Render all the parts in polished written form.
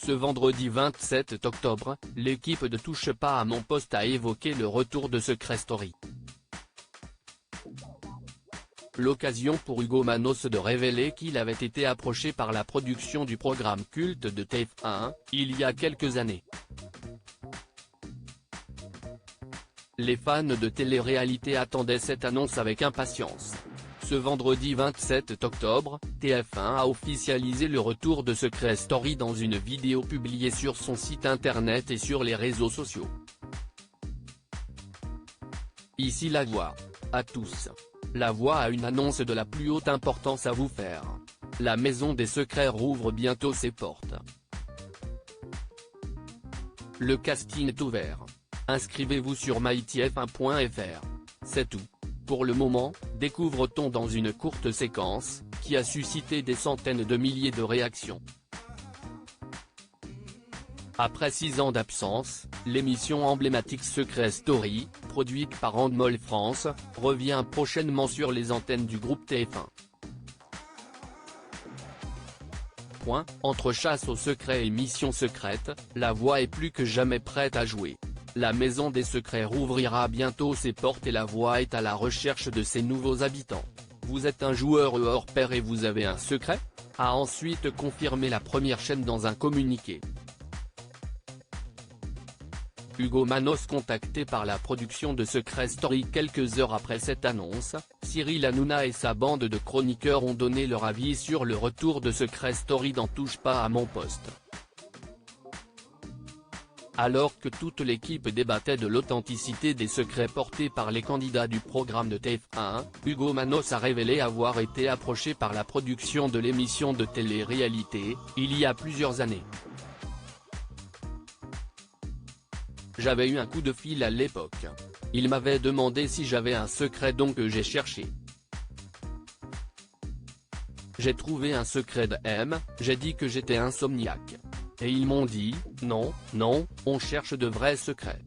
Ce vendredi 27 octobre, l'équipe de Touche pas à mon poste a évoqué le retour de Secret Story. L'occasion pour Hugo Manos de révéler qu'il avait été approché par la production du programme culte de TF1, il y a quelques années. Les fans de télé-réalité attendaient cette annonce avec impatience. Ce vendredi 27 octobre, TF1 a officialisé le retour de Secret Story dans une vidéo publiée sur son site internet et sur les réseaux sociaux. Ici La Voix. À tous. La Voix a une annonce de la plus haute importance à vous faire. La Maison des Secrets rouvre bientôt ses portes. Le casting est ouvert. Inscrivez-vous sur mytf1.fr. C'est tout. Pour le moment, découvre-t-on dans une courte séquence, qui a suscité des centaines de milliers de réactions. Après 6 ans d'absence, l'émission emblématique Secret Story, produite par Endemol France, revient prochainement sur les antennes du groupe TF1. Entre chasse aux secrets et mission secrète, La Voix est plus que jamais prête à jouer. La Maison des Secrets rouvrira bientôt ses portes et La Voix est à la recherche de ses nouveaux habitants. Vous êtes un joueur hors pair et vous avez un secret ? A ensuite confirmé la première chaîne dans un communiqué. Hugo Manos contacté par la production de Secret Story quelques heures après cette annonce, Cyril Hanouna et sa bande de chroniqueurs ont donné leur avis sur le retour de Secret Story dans Touche pas à mon poste. Alors que toute l'équipe débattait de l'authenticité des secrets portés par les candidats du programme de TF1, Hugo Manos a révélé avoir été approché par la production de l'émission de télé-réalité, il y a plusieurs années. J'avais eu un coup de fil à l'époque. Il m'avait demandé si j'avais un secret donc j'ai cherché. J'ai trouvé un secret de M, j'ai dit que j'étais insomniaque. Et ils m'ont dit, non, on cherche de vrais secrets.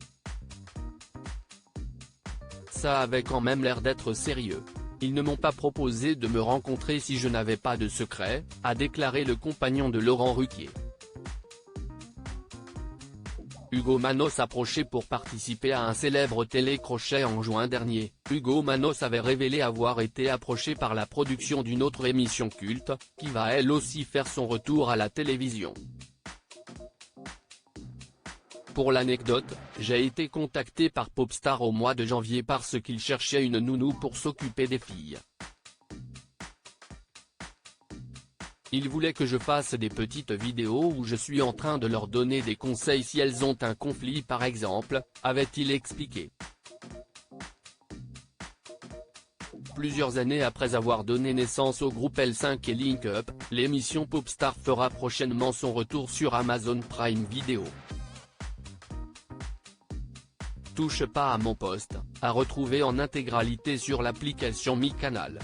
Ça avait quand même l'air d'être sérieux. Ils ne m'ont pas proposé de me rencontrer si je n'avais pas de secret, a déclaré le compagnon de Laurent Ruquier. Hugo Manos approché pour participer à un célèbre télécrochet en juin dernier. Hugo Manos avait révélé avoir été approché par la production d'une autre émission culte, qui va elle aussi faire son retour à la télévision. Pour l'anecdote, j'ai été contacté par Popstar au mois de janvier parce qu'il cherchait une nounou pour s'occuper des filles. Il voulait que je fasse des petites vidéos où je suis en train de leur donner des conseils si elles ont un conflit par exemple, avait-il expliqué. Plusieurs années après avoir donné naissance au groupe L5 et Link Up, l'émission Popstar fera prochainement son retour sur Amazon Prime Video. Touche pas à mon poste, à retrouver en intégralité sur l'application Mi Canal.